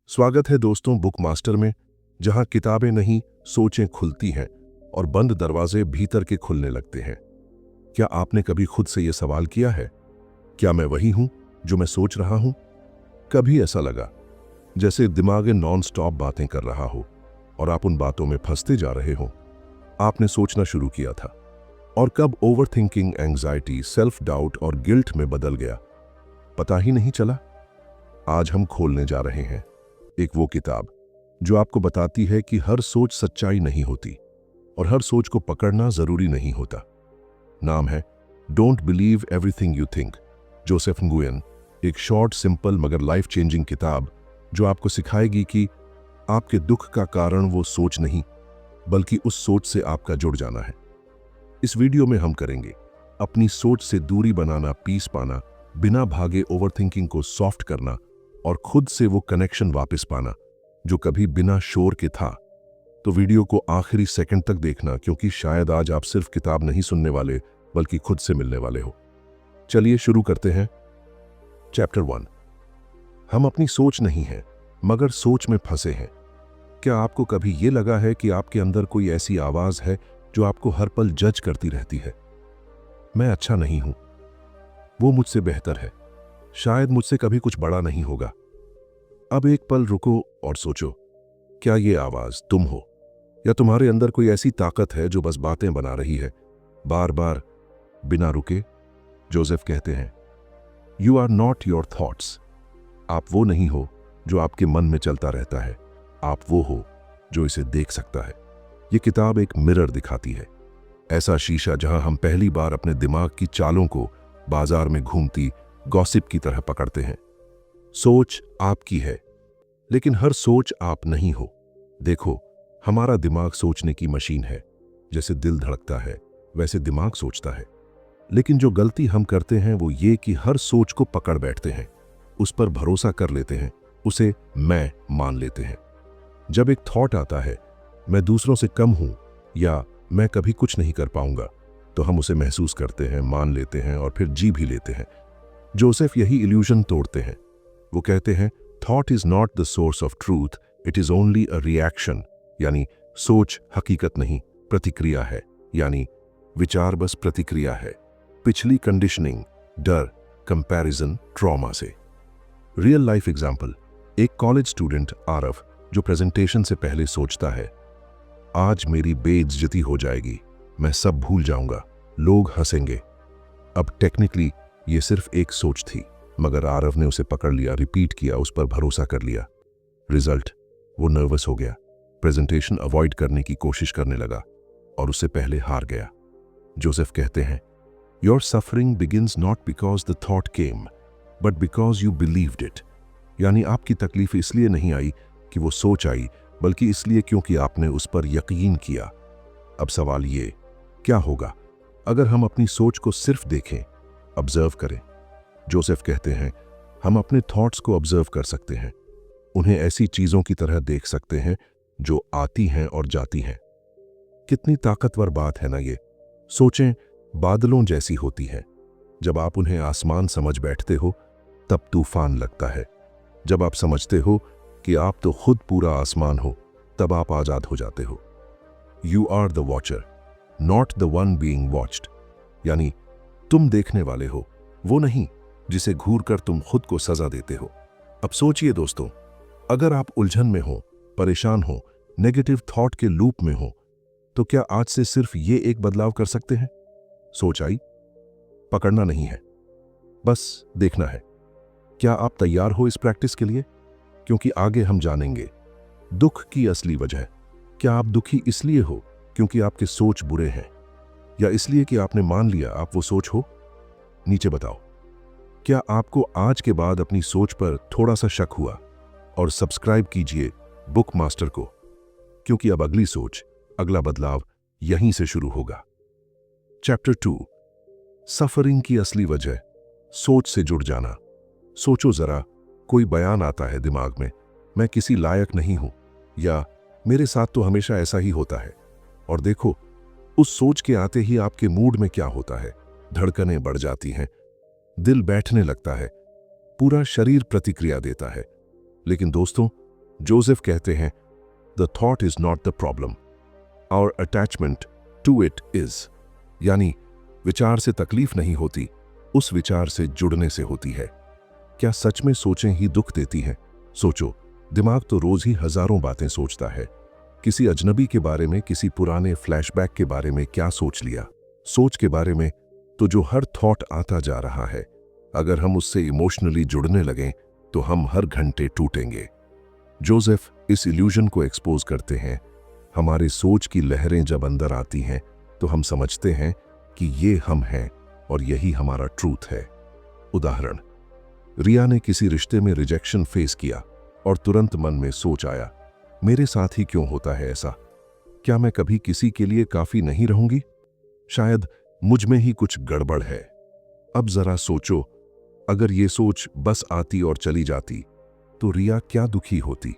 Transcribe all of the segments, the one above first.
स्वागत है दोस्तों बुक मास्टर में, जहां किताबें नहीं सोचें खुलती हैं और बंद दरवाजे भीतर के खुलने लगते हैं। क्या आपने कभी खुद से यह सवाल किया है, क्या मैं वही हूं जो मैं सोच रहा हूं? कभी ऐसा लगा जैसे दिमाग नॉन स्टॉप बातें कर रहा हो और आप उन बातों में फंसते जा रहे हो। आपने सोचना शुरू किया था और कब over thinking, anxiety, self doubt और गिल्ट में बदल गया, पता ही नहीं चला। आज हम खोलने जा रहे हैं एक वो किताब जो आपको बताती है कि हर सोच सच्चाई नहीं होती और हर सोच को पकड़ना जरूरी नहीं होता। नाम है don't believe everything you think, Joseph nguyen। एक शॉर्ट, सिंपल मगर लाइफ चेंजिंग किताब जो आपको सिखाएगी कि आपके दुख का कारण वो सोच नहीं, बल्कि उस सोच से आपका जुड़ जाना है। इस वीडियो में हम करेंगे अपनी सोच से दूरी बनाना, पीस पाना, बिना भागे ओवरथिंकिंग को सॉफ्ट करना और खुद से वो कनेक्शन वापस पाना जो कभी बिना शोर के था। तो वीडियो को आखिरी सेकंड तक देखना, क्योंकि शायद आज आप सिर्फ किताब नहीं सुनने वाले बल्कि खुद से मिलने वाले हो। चलिए शुरू करते हैं। चैप्टर 1। हम अपनी सोच नहीं हैं मगर सोच में फंसे हैं। क्या आपको कभी ये लगा है कि आपके अंदर कोई ऐसी आवाज है जो आपको हर पल जज करती रहती है? मैं अच्छा नहीं हूं, वो मुझसे बेहतर है, शायद मुझसे कभी कुछ बड़ा नहीं होगा। अब एक पल रुको और सोचो, क्या ये आवाज तुम हो या तुम्हारे अंदर कोई ऐसी ताकत है जो बस बातें बना रही है बार बार बिना रुके? जोसेफ कहते हैं, you are not your thoughts. आप वो नहीं हो जो आपके मन में चलता रहता है, आप वो हो जो इसे देख सकता है। ये किताब एक मिरर दिखाती है, ऐसा शीशा जहां हम पहली बार अपने दिमाग की चालों को बाजार में घूमती गॉसिप की तरह पकड़ते हैं। सोच आपकी है, लेकिन हर सोच आप नहीं हो। देखो, हमारा दिमाग सोचने की मशीन है। जैसे दिल धड़कता है वैसे दिमाग सोचता है। लेकिन जो गलती हम करते हैं वो ये कि हर सोच को पकड़ बैठते हैं, उस पर भरोसा कर लेते हैं, उसे मैं मान लेते हैं। जब एक थॉट आता है, मैं दूसरों से कम हूं या मैं कभी कुछ नहीं कर पाऊंगा, तो हम उसे महसूस करते हैं, मान लेते हैं और फिर जी भी लेते हैं। जोसेफ यही इल्यूजन तोड़ते हैं। वो कहते हैं, thought is not the source of truth, it is only a reaction. यानी सोच हकीकत नहीं, प्रतिक्रिया है। यानी विचार बस प्रतिक्रिया है, पिछली कंडीशनिंग, डर, कंपैरिजन, ट्रॉमा से। रियल लाइफ एग्जाम्पल, एक कॉलेज स्टूडेंट आरव जो प्रेजेंटेशन से पहले सोचता है, आज मेरी बेइज्जती हो जाएगी, मैं सब भूल जाऊंगा, लोग हंसेंगे। अब टेक्निकली ये सिर्फ एक सोच थी, मगर आरव ने उसे पकड़ लिया, रिपीट किया, उस पर भरोसा कर लिया। रिजल्ट, वो नर्वस हो गया, प्रेजेंटेशन अवॉइड करने की कोशिश करने लगा और उससे पहले हार गया। जोसेफ कहते हैं, your suffering begins not because the thought came but because you believed it. यानी आपकी तकलीफ इसलिए नहीं आई कि वो सोच आई, बल्कि इसलिए क्योंकि आपने उस पर यकीन किया। अब सवाल ये, क्या होगा अगर हम अपनी सोच को सिर्फ देखें, ऑब्जर्व करें? जोसेफ कहते हैं, हम अपने थॉट्स को ऑब्जर्व कर सकते हैं, उन्हें ऐसी चीजों की तरह देख सकते हैं जो आती हैं और जाती हैं। कितनी ताकतवर बात है ना ये। सोचें बादलों जैसी होती हैं, जब आप उन्हें आसमान समझ बैठते हो तब तूफान लगता है। जब आप समझते हो कि आप तो खुद पूरा आसमान हो, तब आप आजाद हो जाते हो। You are the watcher, not the one being watched. यानी तुम देखने वाले हो, वो नहीं जिसे घूर कर तुम खुद को सजा देते हो। अब सोचिए दोस्तों, अगर आप उलझन में हो, परेशान हो, नेगेटिव थॉट के लूप में हो, तो क्या आज से सिर्फ ये एक बदलाव कर सकते हैं? सोच आई, पकड़ना नहीं है, बस देखना है। क्या आप तैयार हो इस प्रैक्टिस के लिए? क्योंकि आगे हम जानेंगे दुख की असली वजह। क्या आप दुखी इसलिए हो क्योंकि आपके सोच बुरे हैं, या इसलिए कि आपने मान लिया आप वो सोच हो? नीचे बताओ। क्या आपको आज के बाद अपनी सोच पर थोड़ा सा शक हुआ? और सब्सक्राइब कीजिए बुक मास्टर को, क्योंकि अब अगली सोच, अगला बदलाव यहीं से शुरू होगा। चैप्टर 2, सफरिंग की असली वजह, सोच से जुड़ जाना। सोचो जरा, कोई बयान आता है दिमाग में, मैं किसी लायक नहीं हूं, या मेरे साथ तो हमेशा ऐसा ही होता है। और देखो, उस सोच के आते ही आपके मूड में क्या होता है, धड़कनें बढ़ जाती हैं, दिल बैठने लगता है, पूरा शरीर प्रतिक्रिया देता है। लेकिन दोस्तों, जोसेफ कहते हैं, the thought is not the problem, our attachment to it is. यानी विचार से तकलीफ नहीं होती, उस विचार से जुड़ने से होती है। क्या सच में सोचें ही दुख देती हैं? सोचो, दिमाग तो रोज ही हजारों बातें सोचता है। किसी अजनबी के बारे में, किसी पुराने फ्लैशबैक के बारे में क्या सोच लिया, सोच के बारे में तो जो हर थॉट आता जा रहा है, अगर हम उससे इमोशनली जुड़ने लगें तो हम हर घंटे टूटेंगे। जोसेफ इस इल्यूजन को एक्सपोज करते हैं। हमारे सोच की लहरें जब अंदर आती हैं तो हम समझते हैं कि ये हम हैं और यही हमारा ट्रूथ है। उदाहरण, रिया ने किसी रिश्ते में रिजेक्शन फेस किया और तुरंत मन में सोच आया, मेरे साथ ही क्यों होता है ऐसा? क्या मैं कभी किसी के लिए काफी नहीं रहूंगी? शायद मुझ में ही कुछ गड़बड़ है। अब जरा सोचो, अगर ये सोच बस आती और चली जाती तो रिया क्या दुखी होती?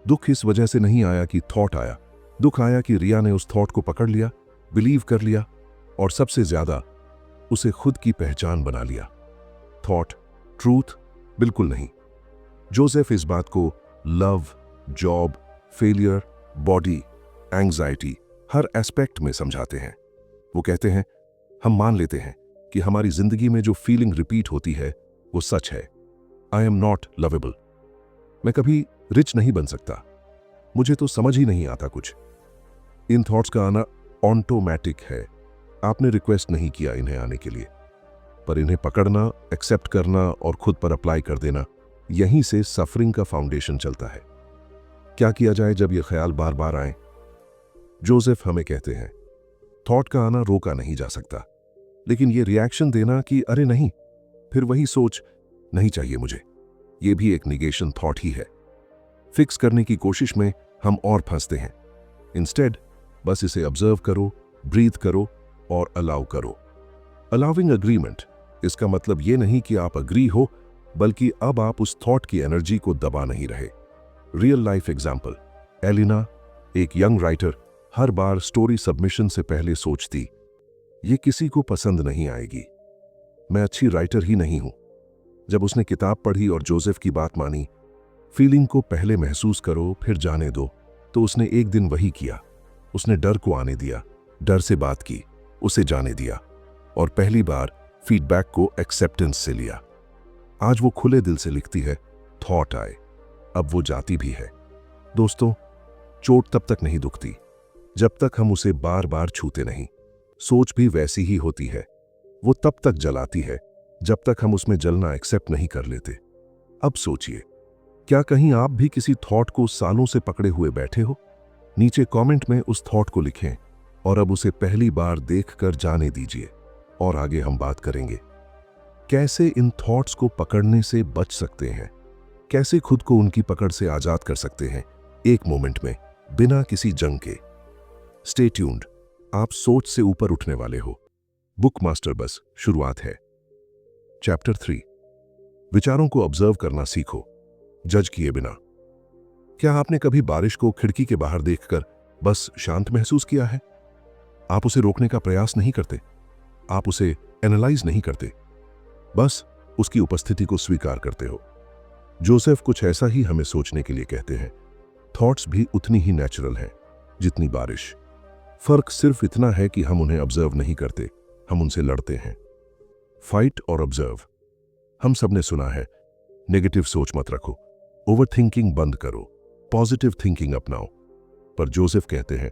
दुख इस वजह से नहीं आया कि थॉट आया, दुख आया कि रिया ने उस थॉट को पकड़ लिया, बिलीव कर लिया और सबसे ज्यादा उसे खुद की पहचान बना लिया। Thought, truth? बिल्कुल नहीं। जोसेफ इस बात को love, job, failure, body, anxiety, हर एस्पेक्ट में समझाते हैं। वो कहते हैं, हम मान लेते हैं कि हमारी जिंदगी में जो फीलिंग रिपीट होती है वो सच है। आई एम नॉट लवेबल, मैं कभी रिच नहीं बन सकता, मुझे तो समझ ही नहीं आता कुछ। इन थॉट्स का आना ऑटोमैटिक है, आपने रिक्वेस्ट नहीं किया इन्हें आने के लिए, पर इन्हें पकड़ना, एक्सेप्ट करना और खुद पर अप्लाई कर देना, यहीं से सफरिंग का फाउंडेशन चलता है। क्या किया जाए जब ये ख्याल बार बार आए? जोसेफ हमें कहते हैं, थॉट का आना रोका नहीं जा सकता, लेकिन ये रिएक्शन देना कि अरे नहीं, फिर वही सोच, नहीं चाहिए मुझे, ये भी एक निगेशन थॉट ही है। फिक्स करने की कोशिश में हम और फंसते हैं। इंस्टेड बस इसे ऑब्जर्व करो, ब्रीथ करो और अलाउ करो। अलाउइंग अग्रीमेंट, इसका मतलब ये नहीं कि आप अग्री हो, बल्कि अब आप उस थॉट की एनर्जी को दबा नहीं रहे। रियल लाइफ एग्जाम्पल, एलिना, एक यंग राइटर, हर बार स्टोरी सबमिशन से पहले सोचती, ये किसी को पसंद नहीं आएगी, मैं अच्छी राइटर ही नहीं हूं। जब उसने किताब पढ़ी और जोसेफ की बात मानी, फीलिंग को पहले महसूस करो फिर जाने दो, तो उसने एक दिन वही किया। उसने डर को आने दिया, डर से बात की, उसे जाने दिया और पहली बार फीडबैक को एक्सेप्टेंस से लिया। आज वो खुले दिल से लिखती है, थॉट आए, अब वो जाती भी है। दोस्तों, चोट तब तक नहीं दुखती जब तक हम उसे बार बार छूते नहीं। सोच भी वैसी ही होती है, वो तब तक जलाती है जब तक हम उसमें जलना एक्सेप्ट नहीं कर लेते। अब सोचिए, क्या कहीं आप भी किसी थॉट को सालों से पकड़े हुए बैठे हो? नीचे कमेंट में उस थॉट को लिखें और अब उसे पहली बार देखकर जाने दीजिए और आगे हम बात करेंगे कैसे इन थॉट्स को पकड़ने से बच सकते हैं, कैसे खुद को उनकी पकड़ से आजाद कर सकते हैं एक मोमेंट में, बिना किसी जंग के। स्टे ट्यून्ड, आप सोच से ऊपर उठने वाले हो। बुक मास्टर बस शुरुआत है। चैप्टर 3, विचारों को ऑब्जर्व करना सीखो, जज किए बिना। क्या आपने कभी बारिश को खिड़की के बाहर देखकर बस शांत महसूस किया है? आप उसे रोकने का प्रयास नहीं करते, आप उसे एनालाइज नहीं करते, बस उसकी उपस्थिति को स्वीकार करते हो। जोसेफ कुछ ऐसा ही हमें सोचने के लिए कहते हैं। थॉट्स भी उतनी ही नेचुरल हैं जितनी बारिश। फर्क सिर्फ इतना है कि हम उन्हें ऑब्जर्व नहीं करते, हम उनसे लड़ते हैं। फाइट और ऑब्जर्व। हम सबने सुना है, नेगेटिव सोच मत रखो, ओवर थिंकिंग बंद करो, पॉजिटिव थिंकिंग अपनाओ। पर जोसेफ कहते हैं,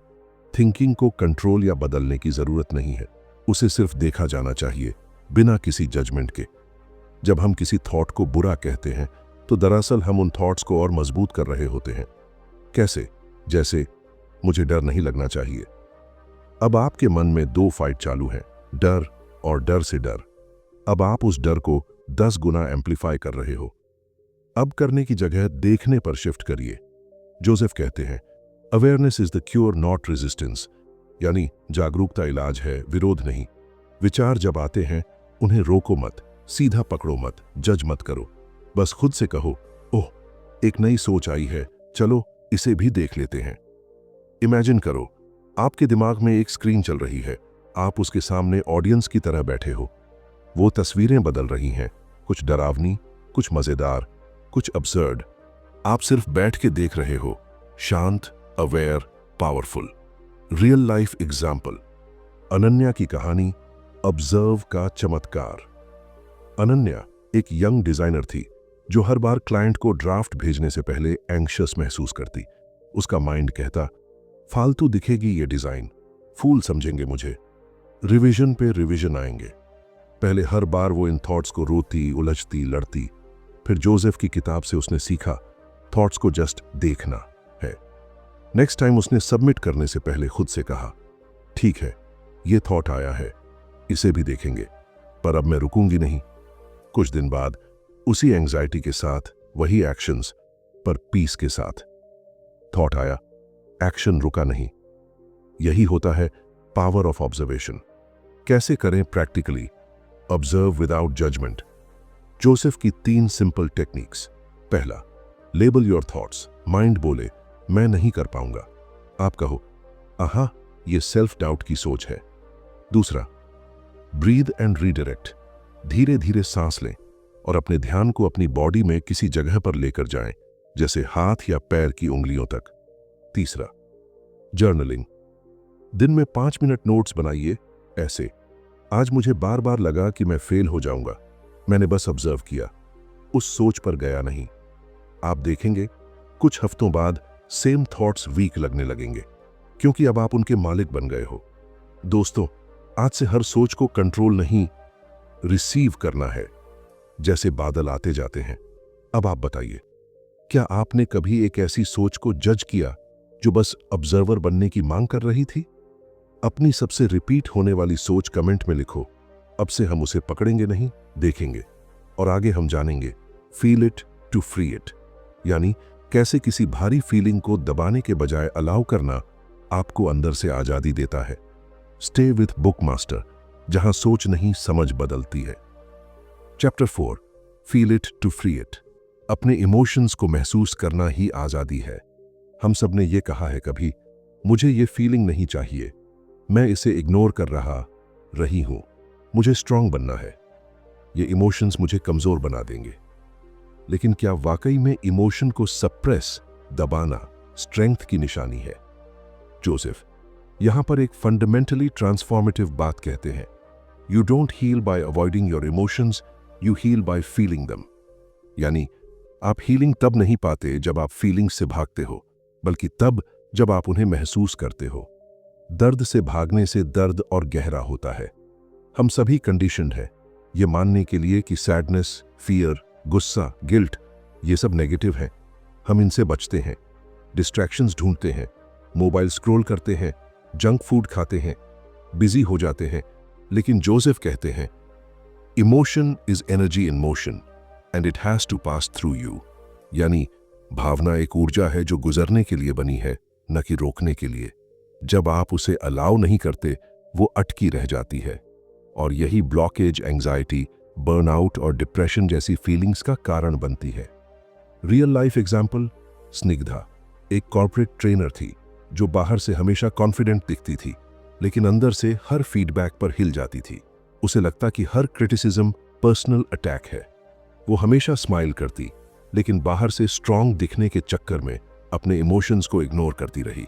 थिंकिंग को कंट्रोल या बदलने की जरूरत नहीं है, उसे सिर्फ देखा जाना चाहिए बिना किसी जजमेंट के। जब हम किसी थॉट को बुरा कहते हैं तो दरअसल हम उन थॉट्स को और मजबूत कर रहे होते हैं। कैसे? जैसे, मुझे डर नहीं लगना चाहिए। अब आपके मन में 2 फाइट चालू हैं, डर और डर से डर। अब आप उस डर को 10 गुना एम्पलीफाई कर रहे हो। अब करने की जगह देखने पर शिफ्ट करिए। जोसेफ कहते हैं, awareness is the cure not resistance, यानी जागरूकता इलाज है, विरोध नहीं। विचार जब आते हैं उन्हें रोको मत, सीधा पकड़ो मत, जज मत करो। बस खुद से कहो, ओह, एक नई सोच आई है, चलो इसे भी देख लेते हैं। इमेजिन करो, आपके दिमाग में एक स्क्रीन चल रही है, आप उसके सामने ऑडियंस की तरह बैठे हो। वो तस्वीरें बदल रही हैं, कुछ डरावनी, कुछ मजेदार, कुछ अब्सर्ड। आप सिर्फ बैठ के देख रहे हो, शांत, aware, powerful. Real life example, Ananya की कहानी, ऑब्जर्व का चमत्कार। अनन्या एक यंग डिजाइनर थी जो हर बार क्लाइंट को ड्राफ्ट भेजने से पहले एंग्शियस महसूस करती। उसका माइंड कहता, फालतू दिखेगी ये डिजाइन, फूल समझेंगे मुझे, रिवीजन पे रिवीजन आएंगे। पहले हर बार वो इन थॉट्स को रोती, उलझती, लड़ती। फिर जोसेफ की किताब से उसने सीखा, थॉट्स को जस्ट देखना है। नेक्स्ट टाइम उसने सबमिट करने से पहले खुद से कहा, ठीक है, ये थॉट आया है, इसे भी देखेंगे, पर अब मैं रुकूंगी नहीं। कुछ दिन बाद उसी एंजाइटी के साथ वही एक्शंस, पर पीस के साथ। थॉट आया, एक्शन रुका नहीं। यही होता है पावर ऑफ ऑब्जर्वेशन। कैसे करें practically? Observe without judgment. Joseph की 3 सिंपल टेक्निक्स। पहला, लेबल योर थॉट्स। माइंड बोले, मैं नहीं कर पाऊंगा, आप कहो, आहा, ये सेल्फ डाउट की सोच है। दूसरा, ब्रीद एंड रीडायरेक्ट। धीरे धीरे सांस लें और अपने ध्यान को अपनी बॉडी में किसी जगह पर लेकर जाएं, जैसे हाथ या पैर की उंगलियों तक। तीसरा, जर्नलिंग। दिन में 5 मिनट नोट्स बनाइए, ऐसे, आज मुझे बार बार लगा कि मैं फेल हो जाऊंगा, मैंने बस ऑब्जर्व किया, उस सोच पर गया नहीं। आप देखेंगे कुछ हफ्तों बाद सेम थॉट्स वीक लगने लगेंगे, क्योंकि अब आप उनके मालिक बन गए हो। दोस्तों, आज से हर सोच को कंट्रोल नहीं, रिसीव करना है, जैसे बादल आते जाते हैं। अब आप बताइए, क्या आपने कभी एक ऐसी सोच को जज किया जो बस ऑब्जर्वर बनने की मांग कर रही थी? अपनी सबसे रिपीट होने वाली सोच कमेंट में लिखो। अब से हम उसे पकड़ेंगे नहीं, देखेंगे। और आगे हम जानेंगे feel it to free it, यानी कैसे किसी भारी फीलिंग को दबाने के बजाय अलाउ करना आपको अंदर से आजादी देता है। स्टे विथ बुक मास्टर, जहां सोच नहीं समझ बदलती है। Chapter 4, feel it to free it. अपने इमोशंस को महसूस करना ही आजादी है। हम सब ने ये कहा है कभी, मुझे ये फीलिंग नहीं चाहिए, मैं इसे इग्नोर कर रही हूं, मुझे स्ट्रांग बनना है, ये इमोशंस मुझे कमजोर बना देंगे। लेकिन क्या वाकई में इमोशन को सप्रेस, दबाना स्ट्रेंथ की निशानी है? जोसेफ यहां पर एक फंडामेंटली ट्रांसफॉर्मेटिव बात कहते हैं, you don't heal by avoiding your emotions, you heal by feeling them. यानी आप हीलिंग तब नहीं पाते जब आप फीलिंग्स से भागते हो, बल्कि तब जब आप उन्हें महसूस करते हो। दर्द से भागने से दर्द और गहरा होता है। हम सभी कंडीशन्ड हैं ये मानने के लिए कि सैडनेस, फियर, गुस्सा, गिल्ट ये सब नेगेटिव हैं। हम इनसे बचते हैं, डिस्ट्रैक्शंस ढूंढते हैं, मोबाइल स्क्रॉल करते हैं, जंक फूड खाते हैं, बिजी हो जाते हैं। लेकिन जोसेफ कहते हैं, emotion is energy in motion and it has to pass through you. यानी भावना एक ऊर्जा है जो गुजरने के लिए बनी है, न कि रोकने के लिए। जब आप उसे अलाउ नहीं करते, वो अटकी रह जाती है, और यही ब्लॉकेज एंजाइटी, बर्नआउट और डिप्रेशन जैसी फीलिंग्स का कारण बनती है। रियल लाइफ एग्जाम्पल, स्निग्धा एक कॉर्पोरेट ट्रेनर थी जो बाहर से हमेशा कॉन्फिडेंट दिखती थी, लेकिन अंदर से हर फीडबैक पर हिल जाती थी। उसे लगता कि हर क्रिटिसिज्म पर्सनल अटैक है। वो हमेशा स्माइल करती, लेकिन बाहर से स्ट्रांग दिखने के चक्कर में अपने इमोशंस को इग्नोर करती रही।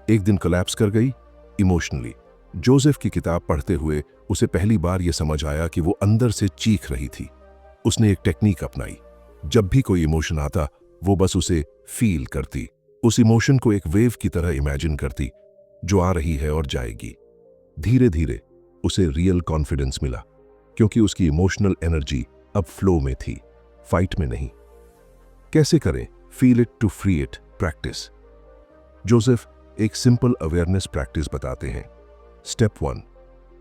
एक दिन कोलैप्स कर गई इमोशनली। जोसेफ की किताब पढ़ते हुए उसे पहली बार यह समझ आया कि वो अंदर से चीख रही थी। उसने एक टेक्निक अपनाई। जब भी कोई इमोशन आता, वो बस उसे फील करती। उस इमोशन को एक वेव की तरह इमेजिन करती जो आ रही है और जाएगी। धीरे धीरे उसे रियल कॉन्फिडेंस मिला, क्योंकि उसकी इमोशनल एनर्जी अब फ्लो में थी, फाइट में नहीं। कैसे करें feel it to free it practice? Joseph एक सिंपल अवेयरनेस प्रैक्टिस बताते हैं। स्टेप 1,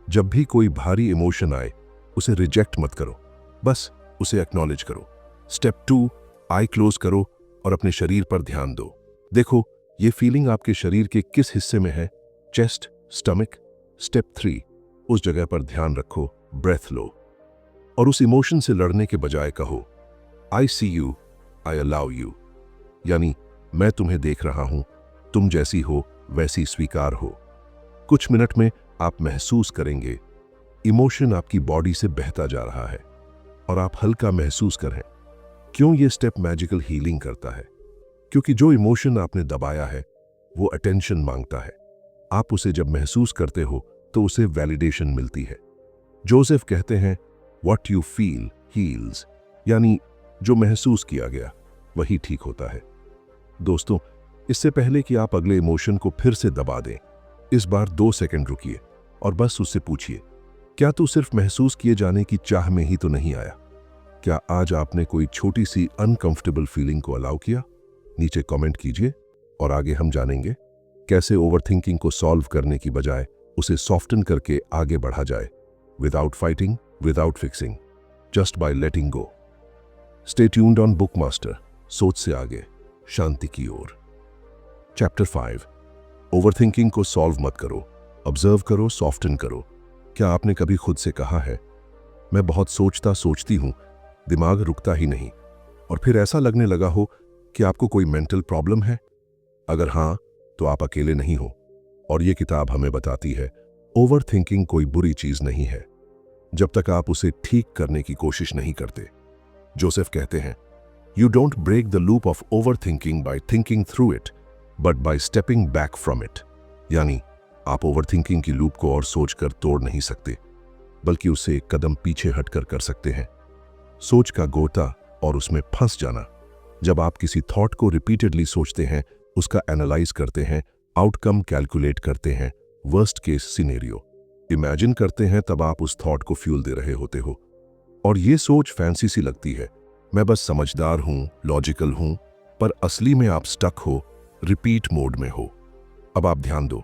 जब भी कोई भारी इमोशन आए, उसे रिजेक्ट मत करो, बस उसे एक्नॉलेज करो। स्टेप 2, आई क्लोज करो और अपने शरीर पर ध्यान दो। देखो ये फीलिंग आपके शरीर के किस हिस्से में है, चेस्ट, स्टमक। स्टेप 3, उस जगह पर ध्यान रखो, ब्रेथ लो, और उस इमोशन से लड़ने के बजाय कहो, आई सी यू, आई अलाउ यू। यानी मैं तुम्हें देख रहा हूं, तुम जैसी हो वैसी स्वीकार हो। कुछ मिनट में आप महसूस करेंगे इमोशन आपकी बॉडी से बहता जा रहा है और आप हल्का महसूस करें। क्यों ये स्टेप मैजिकल हीलिंग करता है? क्योंकि जो इमोशन आपने दबाया है वो अटेंशन मांगता है। आप उसे जब महसूस करते हो तो उसे वैलिडेशन मिलती है। जोसेफ कहते हैं व्हाट यू फील हील्स, यानी जो महसूस किया गया वही ठीक होता है। दोस्तों, इससे पहले कि आप अगले इमोशन को फिर से दबा दें, इस बार 2 सेकंड रुकिए और बस उससे पूछिए, क्या तू सिर्फ महसूस किए जाने की चाह में ही तो नहीं आया? क्या आज आपने कोई छोटी सी अनकंफर्टेबल फीलिंग को अलाउ किया? नीचे कमेंट कीजिए और आगे हम जानेंगे कैसे ओवरथिंकिंग को सॉल्व करने की बजाय उसे सॉफ्टन करके आगे बढ़ा जाए, without fighting, without fixing, just by letting go. Stay tuned on Bookmaster, सोच से आगे, शांति की ओर। चैप्टर 5, ओवरथिंकिंग को सॉल्व मत करो, ऑब्जर्व करो, सॉफ्टन करो। क्या आपने कभी खुद से कहा है, मैं बहुत सोचती हूं, दिमाग रुकता ही नहीं, और फिर ऐसा लगने लगा हो कि आपको कोई मेंटल प्रॉब्लम है? अगर हां, तो आप अकेले नहीं हो, और ये किताब हमें बताती है ओवरथिंकिंग कोई बुरी चीज नहीं है जब तक आप उसे ठीक करने की कोशिश नहीं करते। जोसेफ कहते हैं, you don't break the loop of overthinking by thinking through it, but by stepping back from it. यानी आप ओवरथिंकिंग की लूप को और सोचकर तोड़ नहीं सकते, बल्कि उसे एक कदम पीछे हटकर कर सकते हैं। सोच का गोता और उसमें फंस जाना। जब आप किसी थॉट को रिपीटेडली सोचते हैं, उसका एनालाइज करते हैं, आउटकम कैलकुलेट करते हैं, वर्स्ट केस सिनेरियो इमेजिन करते हैं, तब आप उस थॉट को फ्यूल दे रहे होते हो। और ये सोच फैंसी सी लगती है, मैं बस समझदार हूं, लॉजिकल हूं, पर असली में आप स्टक हो, रिपीट मोड में हो। अब आप ध्यान दो,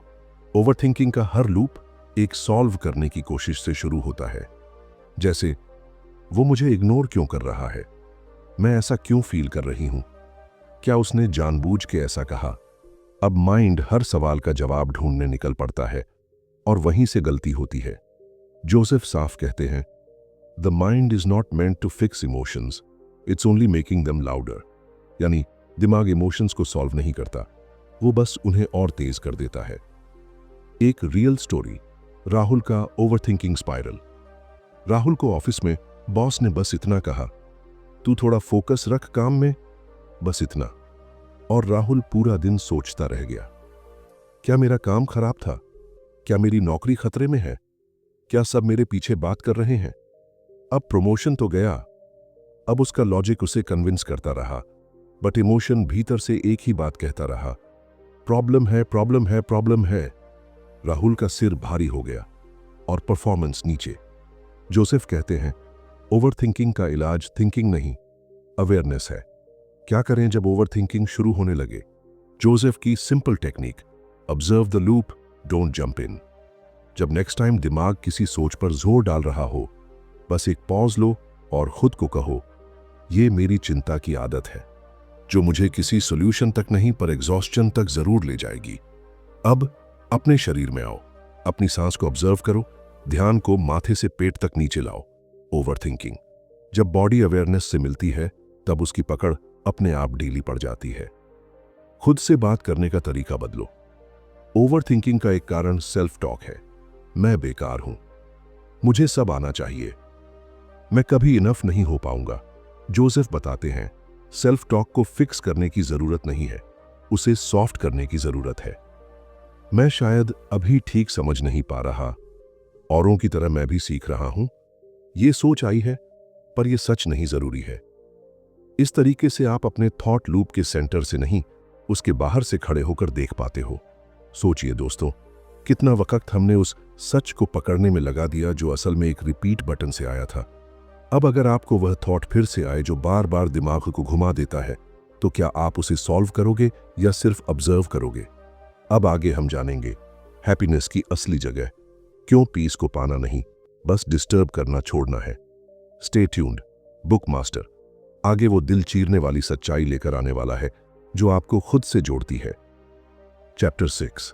ओवरथिंकिंग का हर लूप एक सॉल्व करने की कोशिश से शुरू होता है। जैसे, वो मुझे इग्नोर क्यों कर रहा है? मैं ऐसा क्यों फील कर रही हूं? क्या उसने जानबूझ के ऐसा कहा? अब माइंड हर सवाल का जवाब ढूंढने निकल पड़ता है, और वहीं से गलती होती है। जोसेफ साफ कहते हैं, the mind is not meant to fix emotions, it's only making them louder. यानी दिमाग इमोशंस को सॉल्व नहीं करता, वो बस उन्हें और तेज कर देता है। एक रियल स्टोरी, राहुल का ओवरथिंकिंग स्पाइरल। राहुल को ऑफिस में बॉस ने बस इतना कहा, तू थोड़ा फोकस रख काम में, बस इतना। और राहुल पूरा दिन सोचता रह गया, क्या मेरा काम खराब था? क्या मेरी नौकरी खतरे में है? क्या सब मेरे पीछे बात कर रहे हैं? अब प्रमोशन तो गया। अब उसका लॉजिक उसे कन्विंस करता रहा, बट इमोशन भीतर से एक ही बात कहता रहा, प्रॉब्लम है, प्रॉब्लम है, प्रॉब्लम है। राहुल का सिर भारी हो गया और परफॉर्मेंस नीचे। जोसेफ कहते हैं, ओवरथिंकिंग का इलाज थिंकिंग नहीं, अवेयरनेस है। क्या करें जब ओवरथिंकिंग शुरू होने लगे? जोसेफ की simple technique, observe the loop, don't jump in. जब नेक्स्ट टाइम दिमाग किसी सोच पर जोर डाल रहा हो, बस एक पॉज लो और खुद को कहो, ये मेरी चिंता की आदत है, जो मुझे किसी सॉल्यूशन तक नहीं पर एग्जॉस्शन तक जरूर ले जाएगी। अब अपने शरीर में आओ, अपनी सांस को ऑब्जर्व करो, ध्यान को माथे से पेट तक नीचे लाओ। ओवरथिंकिंग जब बॉडी अवेयरनेस से मिलती है, तब उसकी पकड़ अपने आप ढीली पड़ जाती है। खुद से बात करने का तरीका बदलो। ओवरथिंकिंग का एक कारण सेल्फ टॉक है, मैं बेकार हूं, मुझे सब आना चाहिए, मैं कभी इनफ नहीं हो पाऊंगा। जोसेफ बताते हैं, सेल्फ टॉक को फिक्स करने की जरूरत नहीं है, उसे सॉफ्ट करने की जरूरत है। मैं शायद अभी ठीक समझ नहीं पा रहा, औरों की तरह मैं भी सीख रहा हूं, ये सोच आई है, पर यह सच नहीं जरूरी है। इस तरीके से आप अपने थॉट लूप के सेंटर से नहीं, उसके बाहर से खड़े होकर देख पाते हो। सोचिए दोस्तों, कितना वक्त हमने उस सच को पकड़ने में लगा दिया जो असल में एक रिपीट बटन से आया था। अब अगर आपको वह थॉट फिर से आए जो बार बार दिमाग को घुमा देता है, तो क्या आप उसे सॉल्व करोगे या सिर्फ ऑब्जर्व करोगे? अब आगे हम जानेंगे हैप्पीनेस की असली जगह, क्यों पीस को पाना नहीं, बस डिस्टर्ब करना छोड़ना है। स्टे ट्यून्ड, बुक मास्टर आगे वो दिल चीरने वाली सच्चाई लेकर आने वाला है जो आपको खुद से जोड़ती है। चैप्टर 6,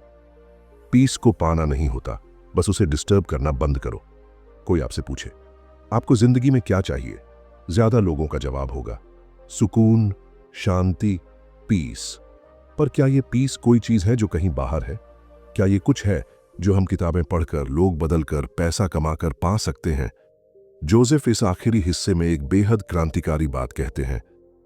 पीस को पाना नहीं होता, बस उसे डिस्टर्ब करना बंद करो। कोई आपसे पूछे, आपको जिंदगी में क्या चाहिए? ज्यादा लोगों का जवाब होगा, सुकून, शांति, पीस। पर क्या ये पीस कोई चीज है जो कहीं बाहर है? क्या ये कुछ है जो हम किताबें पढ़कर, लोग बदलकर, पैसा कमाकर पा सकते हैं? जोसेफ इस आखिरी हिस्से में एक बेहद क्रांतिकारी बात कहते हैं,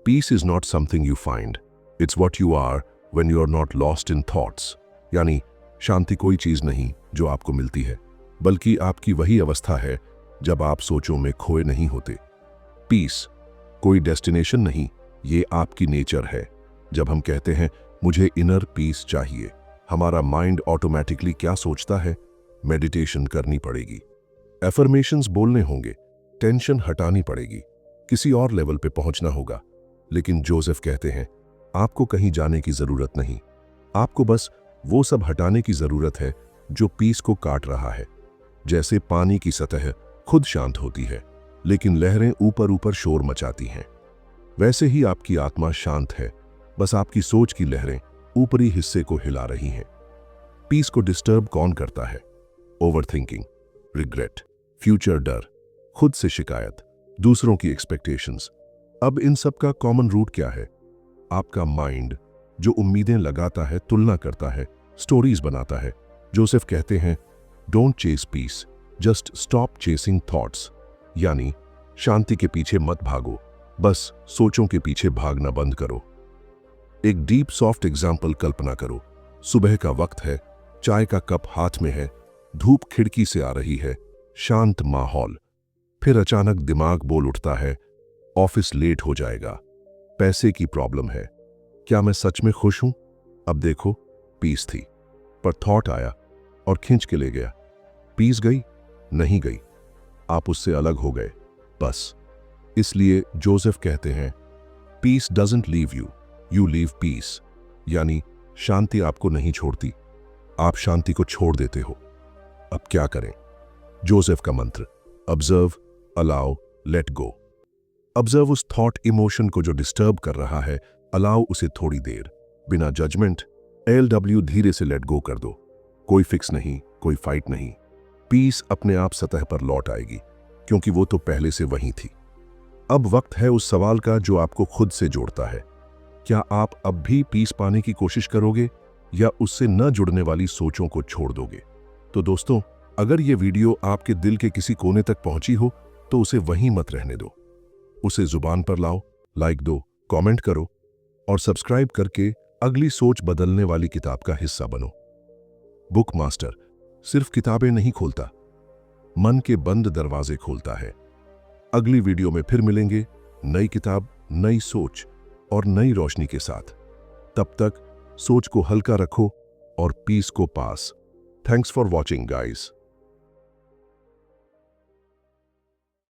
peace is not something you find, it's what you are when you are not lost in thoughts. यानी शांति कोई चीज नहीं जो आपको मिलती है, बल्कि आपकी वही अवस्था है जब आप सोचों में खोए नहीं होते। पीस कोई डेस्टिनेशन नहीं, ये आपकी नेचर है। जब हम कहते हैं मुझे इनर पीस चाहिए, हमारा माइंड ऑटोमेटिकली क्या सोचता है? मेडिटेशन करनी पड़ेगी, एफर्मेशंस बोलने होंगे, टेंशन हटानी पड़ेगी, किसी और लेवल पे पहुंचना होगा। लेकिन जोसेफ कहते हैं आपको कहीं जाने की जरूरत नहीं, आपको बस वो सब हटाने की जरूरत है जो पीस को काट रहा है। जैसे पानी की सतह खुद शांत होती है, लेकिन लहरें ऊपर ऊपर शोर मचाती हैं, वैसे ही आपकी आत्मा शांत है, बस आपकी सोच की लहरें ऊपरी हिस्से को हिला रही हैं। पीस को डिस्टर्ब कौन करता है? ओवरथिंकिंग, रिग्रेट, फ्यूचर डर, खुद से शिकायत, दूसरों की एक्सपेक्टेशंस। अब इन सब का कॉमन रूट क्या है? आपका माइंड जो उम्मीदें लगाता है, तुलना करता है, स्टोरीज बनाता है। जोसेफ कहते हैं don't chase peace, just stop chasing thoughts. यानी शांति के पीछे मत भागो, बस सोचों के पीछे भागना बंद करो। एक डीप सॉफ्ट एग्जाम्पल कल्पना करो। सुबह का वक्त है, चाय का कप हाथ में है, धूप खिड़की से आ रही है, शांत माहौल। फिर अचानक दिमाग बोल उठता है ऑफिस लेट हो जाएगा, पैसे की प्रॉब्लम है, क्या मैं सच में खुश हूं? अब देखो, पीस थी, पर थॉट आया और खींच के ले गया। पीस गई? नहीं गई, आप उससे अलग हो गए, बस। इसलिए जोसेफ कहते हैं peace doesn't leave you, you leave peace. यानी शांति आपको नहीं छोड़ती, आप शांति को छोड़ देते हो। अब क्या करें? जोसेफ का मंत्र, observe, allow, let go. Observe उस थॉट इमोशन को जो डिस्टर्ब कर रहा है, अलाउ उसे थोड़ी देर, बिना जजमेंट, LW धीरे से लेट गो कर दो। कोई फिक्स नहीं, कोई फाइट नहीं। पीस अपने आप सतह पर लौट आएगी, क्योंकि वो तो पहले से वहीं थी। अब वक्त है उस सवाल का जो आपको खुद से जोड़ता है। क्या आप अब भी पीस पाने की कोशिश करोगे या उससे न जुड़ने वाली सोचों को छोड़ दोगे? तो दोस्तों, अगर ये वीडियो आपके दिल के किसी कोने तक पहुंची हो तो उसे वहीं मत रहने दो, उसे जुबान पर लाओ, लाइक दो, कमेंट करो और सब्सक्राइब करके अगली सोच बदलने वाली किताब का हिस्सा बनो। बुक मास्टर सिर्फ किताबें नहीं खोलता, मन के बंद दरवाजे खोलता है। अगली वीडियो में फिर मिलेंगे, नई किताब, नई सोच और नई रोशनी के साथ। तब तक सोच को हल्का रखो और पीस को pass. Thanks for watching guys.